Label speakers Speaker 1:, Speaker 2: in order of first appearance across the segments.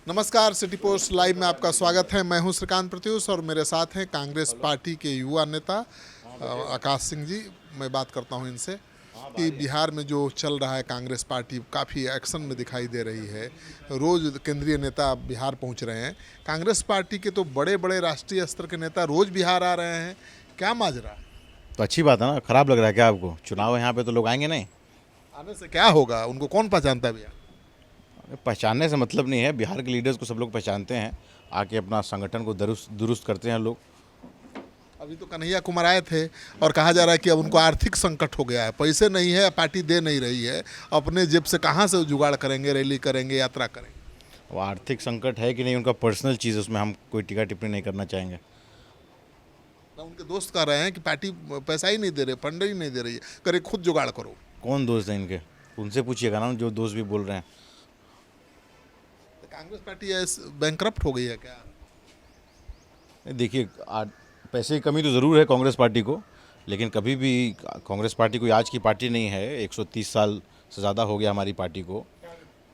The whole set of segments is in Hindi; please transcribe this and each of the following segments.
Speaker 1: नमस्कार, सिटी पोस्ट लाइव में आपका स्वागत है। मैं हूं श्रीकांत प्रत्युष और मेरे साथ हैं कांग्रेस पार्टी के युवा नेता आकाश सिंह जी। मैं बात करता हूं इनसे कि बिहार में जो चल रहा है, कांग्रेस पार्टी काफ़ी एक्शन में दिखाई दे रही है। रोज़ केंद्रीय नेता बिहार पहुंच रहे हैं। कांग्रेस पार्टी के तो बड़े बड़े राष्ट्रीय स्तर के नेता रोज़ बिहार आ रहे हैं। क्या माजरा है?
Speaker 2: तो अच्छी बात है ना। खराब लग रहा है क्या आपको? चुनाव है यहाँ पे तो लोग आएंगे नहीं।
Speaker 1: आने से क्या होगा? उनको कौन पहचानता है भैया?
Speaker 2: पहचानने से मतलब नहीं है, बिहार के लीडर्स को सब लोग पहचानते हैं। आके अपना संगठन को दुरुस्त दुरुस्त करते हैं लोग।
Speaker 1: अभी तो कन्हैया कुमार आए थे और कहा जा रहा है कि अब उनको आर्थिक संकट हो गया है, पैसे नहीं है, पार्टी दे नहीं रही है। अपने जेब से कहाँ से जुगाड़ करेंगे, रैली करेंगे, यात्रा करेंगे?
Speaker 2: वो आर्थिक संकट है कि नहीं, उनका पर्सनल चीज़, उसमें हम कोई टीका टिप्पणी नहीं करना चाहेंगे।
Speaker 1: ना उनके दोस्त कह रहे हैं कि पार्टी पैसा ही नहीं दे रही, फंड ही नहीं दे रही है, करे खुद जुगाड़ करो।
Speaker 2: कौन दोस्त है इनके? उनसे पूछिएगा ना, जो दोस्त भी बोल रहे हैं।
Speaker 1: तो कांग्रेस पार्टी बैंकरप्ट हो गई है क्या?
Speaker 2: नहीं, देखिए, पैसे की कमी तो ज़रूर है कांग्रेस पार्टी को, लेकिन कभी भी कांग्रेस पार्टी कोई आज की पार्टी नहीं है। 130 साल से ज़्यादा हो गया हमारी पार्टी को।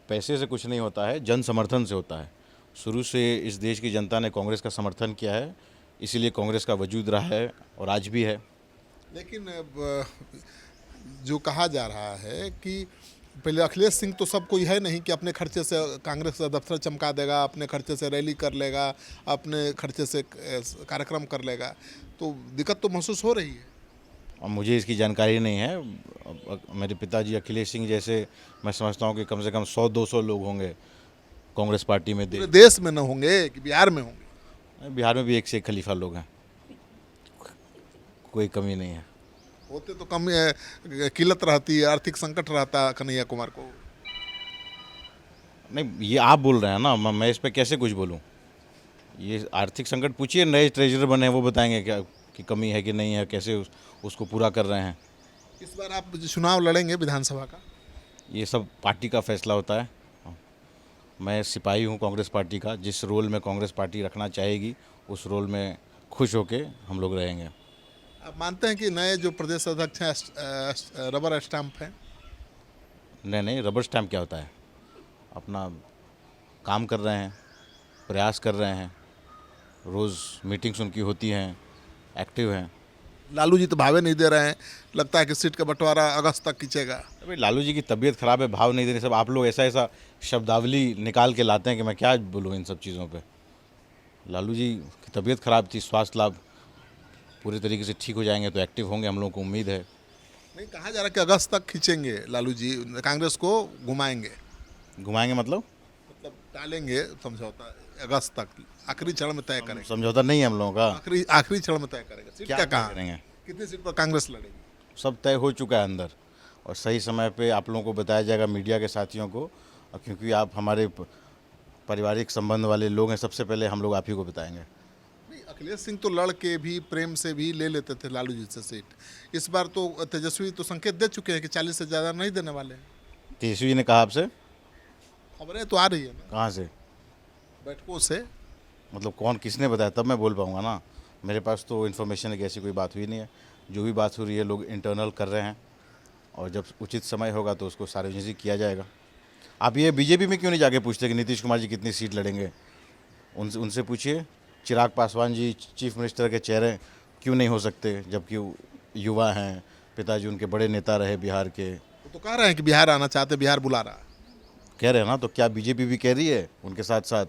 Speaker 2: पैसे से कुछ नहीं होता है, जन समर्थन से होता है। शुरू से इस देश की जनता ने कांग्रेस का समर्थन किया है, इसीलिए कांग्रेस का वजूद रहा है और आज भी है।
Speaker 1: लेकिन अब जो कहा जा रहा है कि पहले अखिलेश सिंह तो सब कोई है नहीं कि अपने खर्चे से कांग्रेस का दफ्तर चमका देगा, अपने खर्चे से रैली कर लेगा, अपने खर्चे से कार्यक्रम कर लेगा। तो दिक्कत तो महसूस हो रही है।
Speaker 2: और मुझे इसकी जानकारी नहीं है। मेरे पिताजी अखिलेश सिंह जैसे, मैं समझता हूँ कि कम से कम 100-200 लोग होंगे कांग्रेस पार्टी में।
Speaker 1: पूरे देश में न होंगे कि बिहार में होंगे?
Speaker 2: बिहार में भी एक से एक खलीफा लोग हैं, कोई कमी नहीं है।
Speaker 1: होते तो कम किल्लत रहती, आर्थिक संकट रहता कन्हैया कुमार को।
Speaker 2: नहीं, ये आप बोल रहे हैं ना, मैं इस पर कैसे कुछ बोलूँ? ये आर्थिक संकट पूछिए, नए ट्रेजरर बने हैं, वो बताएंगे क्या कि कमी है कि नहीं है, कैसे उसको पूरा कर रहे हैं।
Speaker 1: इस बार आप चुनाव लड़ेंगे विधानसभा का?
Speaker 2: ये सब पार्टी का फैसला होता है। मैं सिपाही हूँ कांग्रेस पार्टी का। जिस रोल में कांग्रेस पार्टी रखना चाहेगी, उस रोल में खुश होके हम लोग रहेंगे।
Speaker 1: आप मानते हैं कि नए जो प्रदेश अध्यक्ष हैं रबर स्टैंप हैं?
Speaker 2: नहीं नहीं, रबर स्टैम्प क्या होता है? अपना काम कर रहे हैं, प्रयास कर रहे हैं, रोज़ मीटिंग्स उनकी होती हैं, एक्टिव हैं।
Speaker 1: लालू जी तो भावे नहीं दे रहे हैं, लगता है कि सीट का बंटवारा अगस्त तक खींचेगा।
Speaker 2: अभी लालू जी की तबीयत ख़राब है, भाव नहीं देने, सब आप लोग ऐसा ऐसा शब्दावली निकाल के लाते हैं कि मैं क्या बोलूँ इन सब चीज़ों पे। लालू जी की तबीयत ख़राब थी, स्वास्थ्य लाभ पूरे तरीके से ठीक हो जाएंगे तो एक्टिव होंगे, हम लोगों को उम्मीद है।
Speaker 1: नहीं, कहा जा रहा है कि अगस्त तक खींचेंगे लालू जी, कांग्रेस को घुमाएंगे,
Speaker 2: घुमाएंगे मतलब?
Speaker 1: मतलब टालेंगे समझौता, अगस्त तक आखिरी क्षण में तय करेंगे।
Speaker 2: समझौता नहीं है हम लोगों का।
Speaker 1: आखिरी आखिरी क्षण में तय करेंगे। सीट
Speaker 2: क्या
Speaker 1: क्या
Speaker 2: तय
Speaker 1: कहाँ,
Speaker 2: करेंगे?
Speaker 1: कितनी सीट पर कांग्रेस लड़ेगी?
Speaker 2: सब तय हो चुका है अंदर, और सही समय पे आप लोगों को बताया जाएगा, मीडिया के साथियों को। और क्योंकि आप हमारे पारिवारिक संबंध वाले लोग हैं, सबसे पहले हम लोग आप ही को बताएंगे।
Speaker 1: नहीं, अखिलेश सिंह तो लड़ के भी, प्रेम से भी ले लेते थे लालू जी से सीट। इस बार तो तेजस्वी तो संकेत दे चुके हैं कि 40 से ज़्यादा नहीं देने वाले हैं।
Speaker 2: तेजस्वी जी ने कहा आपसे?
Speaker 1: खबरें तो आ रही है ना
Speaker 2: कहाँ से?
Speaker 1: बैठकों से।
Speaker 2: मतलब कौन, किसने बताया? तब मैं बोल पाऊँगा ना। मेरे पास तो इन्फॉर्मेशन है कि ऐसी कोई बात हुई नहीं है। जो भी बात हो रही है लोग इंटरनल कर रहे हैं, और जब उचित समय होगा तो उसको सार्वजनिक किया जाएगा। आप ये बीजेपी में क्यों नहीं जाके पूछते कि नीतीश कुमार जी कितनी सीट लड़ेंगे? उनसे उनसे पूछिए। चिराग पासवान जी चीफ मिनिस्टर के चेहरे क्यों नहीं हो सकते, जबकि वो युवा हैं, पिताजी उनके बड़े नेता रहे बिहार के।
Speaker 1: वो तो कह रहे हैं कि बिहार आना चाहते, बिहार बुला रहा है।
Speaker 2: कह रहे हैं ना, तो क्या बीजेपी भी कह रही है उनके साथ साथ?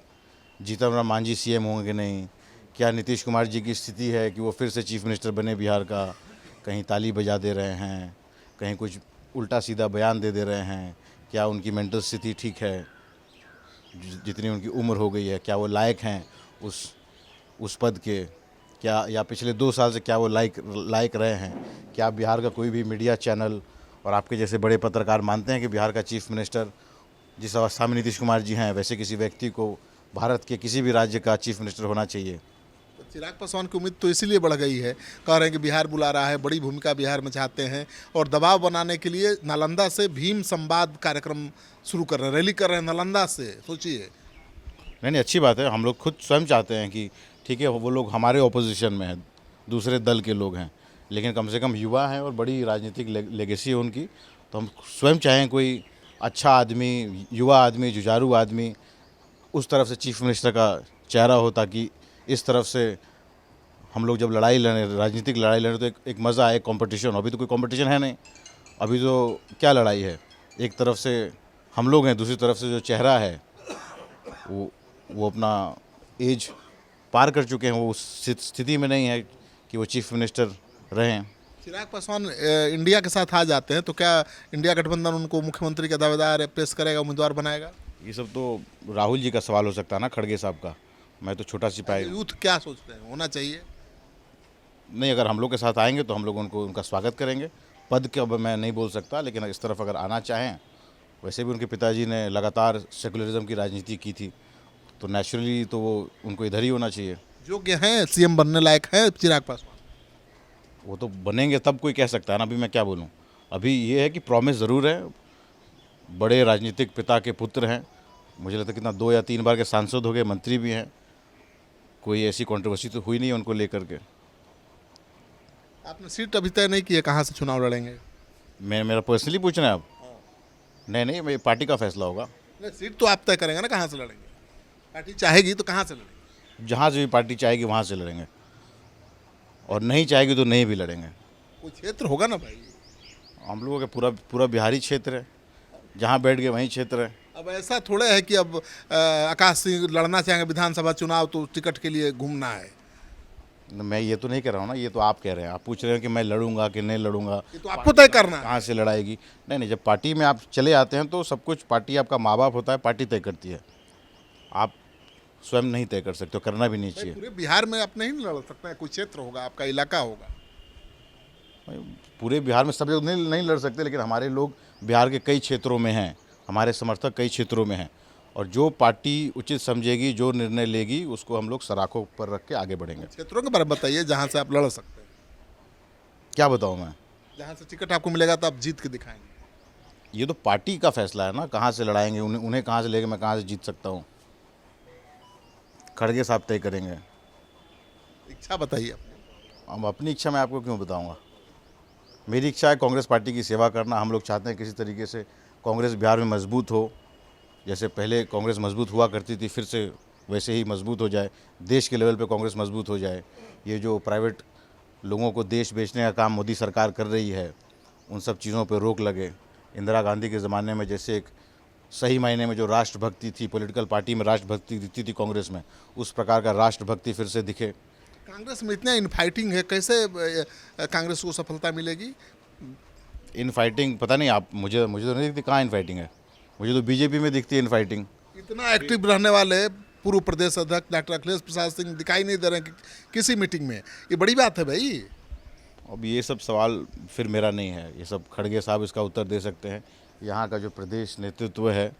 Speaker 2: जीतन राम मांझी सीएम होंगे कि नहीं? क्या नीतीश कुमार जी की स्थिति है कि वो फिर से चीफ मिनिस्टर बने बिहार का? कहीं ताली बजा दे रहे हैं, कहीं कुछ उल्टा सीधा बयान दे रहे हैं। क्या उनकी मेंटल स्थिति ठीक है? जितनी उनकी उम्र हो गई है, क्या वो लायक हैं उस पद के? क्या, या पिछले 2 साल से क्या वो लायक रहे हैं? क्या बिहार का कोई भी मीडिया चैनल और आपके जैसे बड़े पत्रकार मानते हैं कि बिहार का चीफ मिनिस्टर, जिस अवस्था में नीतीश कुमार जी हैं, वैसे किसी व्यक्ति को भारत के किसी भी राज्य का चीफ मिनिस्टर होना चाहिए?
Speaker 1: तो चिराग पासवान की उम्मीद तो इसीलिए बढ़ गई है, कह रहे हैं कि बिहार बुला रहा है, बड़ी भूमिका बिहार में चाहते हैं, और दबाव बनाने के लिए नालंदा से भीम संवाद कार्यक्रम शुरू कर रहे हैं, रैली कर रहे हैं नालंदा से। सोचिए।
Speaker 2: नहीं नहीं, अच्छी बात है। हम लोग खुद स्वयं चाहते हैं कि ठीक है, वो लोग हमारे ऑपोजिशन में हैं, दूसरे दल के लोग हैं, लेकिन कम से कम युवा हैं और बड़ी राजनीतिक लेगेसी है उनकी। तो हम स्वयं चाहें कोई अच्छा आदमी, युवा आदमी, जुझारू आदमी उस तरफ से चीफ मिनिस्टर का चेहरा हो, ताकि इस तरफ से हम लोग जब लड़ाई लड़े, राजनीतिक लड़ाई लड़े, तो एक मज़ा आए, कंपटीशन। अभी तो कोई कंपटीशन है नहीं, अभी तो क्या लड़ाई है, एक तरफ से हम लोग हैं, दूसरी तरफ से जो चेहरा है वो अपना एज पार कर चुके हैं, वो उस स्थिति में नहीं है कि वो चीफ मिनिस्टर रहें।
Speaker 1: चिराग पासवान इंडिया के साथ आ जाते हैं तो क्या इंडिया गठबंधन उनको मुख्यमंत्री का दावेदार पेश करेगा, उम्मीदवार बनाएगा?
Speaker 2: ये सब तो राहुल जी का सवाल हो सकता है ना, खड़गे साहब का। मैं तो छोटा सिपाही हूँ।
Speaker 1: यूथ क्या सोचते हैं होना चाहिए?
Speaker 2: नहीं, अगर हम लोग के साथ आएंगे तो हम लोग उनका स्वागत करेंगे। पद के अब मैं नहीं बोल सकता, लेकिन इस तरफ अगर आना चाहें, वैसे भी उनके पिताजी ने लगातार सेकुलरिज्म की राजनीति की थी, तो नेचुरली तो वो उनको इधर ही होना चाहिए।
Speaker 1: योग्य हैं, सीएम बनने लायक है चिराग पासवान?
Speaker 2: वो तो बनेंगे तब कोई कह सकता है ना, अभी मैं क्या बोलूँ। अभी ये है कि प्रॉमिस ज़रूर है, बड़े राजनीतिक पिता के पुत्र हैं, मुझे लगता है कितना 2 या 3 बार के सांसद हो गए, मंत्री भी हैं, कोई ऐसी कंट्रोवर्सी तो हुई नहीं है उनको लेकर के।
Speaker 1: आपने सीट अभी तय नहीं की है, कहाँ से चुनाव लड़ेंगे?
Speaker 2: मेरा पर्सनली पूछना है आप? नहीं, मेरी पार्टी का फैसला होगा।
Speaker 1: नहीं, सीट तो आप तय करेंगे ना, कहाँ से लड़ेंगे? पार्टी चाहेगी तो कहाँ से लड़ेंगे?
Speaker 2: जहाँ से भी पार्टी चाहेगी वहाँ से लड़ेंगे, और नहीं चाहेगी तो नहीं भी लड़ेंगे।
Speaker 1: कोई क्षेत्र होगा ना भाई?
Speaker 2: हम लोगों का पूरा बिहारी क्षेत्र है, जहाँ बैठ गए वहीं क्षेत्र है।
Speaker 1: अब ऐसा थोड़ा है कि अब आकाश सिंह लड़ना चाहेंगे विधानसभा चुनाव तो टिकट के लिए घूमना है।
Speaker 2: मैं ये तो नहीं कह रहा हूँ ना, ये तो आप कह रहे हैं। आप पूछ रहे हैं कि मैं लड़ूंगा कि नहीं लड़ूंगा,
Speaker 1: ये तो आपको तय करना है।
Speaker 2: कहाँ से लड़ाएगी। नहीं, जब पार्टी में आप चले आते हैं तो सब कुछ पार्टी आपका माँ बाप होता है, पार्टी तय करती है। आप स्वयं नहीं तय कर सकते, करना भी नहीं चाहिए।
Speaker 1: पूरे बिहार में आप नहीं लड़ सकते हैं, कोई क्षेत्र होगा, आपका इलाका होगा।
Speaker 2: पूरे बिहार में सब लोग नहीं लड़ सकते, लेकिन हमारे लोग बिहार के कई क्षेत्रों में हैं, हमारे समर्थक कई क्षेत्रों में हैं, और जो पार्टी उचित समझेगी, जो निर्णय लेगी, उसको हम लोग सराखों पर रख के आगे बढ़ेंगे।
Speaker 1: क्षेत्रों के बारे में बताइए जहाँ से आप लड़ सकते हैं।
Speaker 2: क्या बताऊँ मैं?
Speaker 1: जहाँ से टिकट आपको मिलेगा तो आप जीत के दिखाएंगे।
Speaker 2: ये तो पार्टी का फैसला है ना, कहाँ से लड़ाएंगे, उन्हें कहाँ से लेके मैं कहाँ से जीत सकता हूँ, खड़गे साहब तय करेंगे।
Speaker 1: इच्छा बताइए अपनी।
Speaker 2: अब अपनी इच्छा मैं आपको क्यों बताऊँगा? मेरी इच्छा है कांग्रेस पार्टी की सेवा करना। हम लोग चाहते हैं किसी तरीके से कांग्रेस बिहार में मजबूत हो, जैसे पहले कांग्रेस मजबूत हुआ करती थी, फिर से वैसे ही मजबूत हो जाए। देश के लेवल पे कांग्रेस मजबूत हो जाए। ये जो प्राइवेट लोगों को देश बेचने का काम मोदी सरकार कर रही है, उन सब चीज़ों पे रोक लगे। इंदिरा गांधी के ज़माने में जैसे एक सही मायने में जो राष्ट्रभक्ति थी, पॉलिटिकल पार्टी में राष्ट्रभक्ति दिखती थी कांग्रेस में, उस प्रकार का राष्ट्रभक्ति फिर से दिखे।
Speaker 1: कांग्रेस में इतना इनफाइटिंग है, कैसे कांग्रेस को सफलता मिलेगी?
Speaker 2: इन फाइटिंग पता नहीं, आप मुझे तो नहीं दिखती कहाँ इन फाइटिंग है। मुझे तो बीजेपी में दिखती है इन फाइटिंग।
Speaker 1: इतना एक्टिव रहने वाले पूर्व प्रदेश अध्यक्ष डॉक्टर अखिलेश प्रसाद सिंह दिखाई नहीं दे रहे हैं किसी मीटिंग में। ये बड़ी बात है भाई।
Speaker 2: अब ये सब सवाल फिर मेरा नहीं है, ये सब खड़गे साहब इसका उत्तर दे सकते हैं। यहाँ का जो प्रदेश नेतृत्व है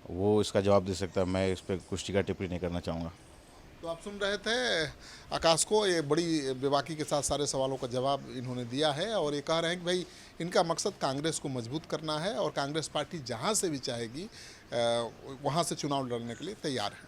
Speaker 2: वो इसका जवाब दे सकता है। मैं इस पर कुछ टीका टिप्पणी नहीं करना चाहूँगा।
Speaker 1: तो आप सुन रहे थे आकाश को, ये बड़ी बेबाकी के साथ सारे सवालों का जवाब इन्होंने दिया है, और ये कह रहे हैं कि भाई इनका मकसद कांग्रेस को मजबूत करना है, और कांग्रेस पार्टी जहां से भी चाहेगी वहां से चुनाव लड़ने के लिए तैयार है।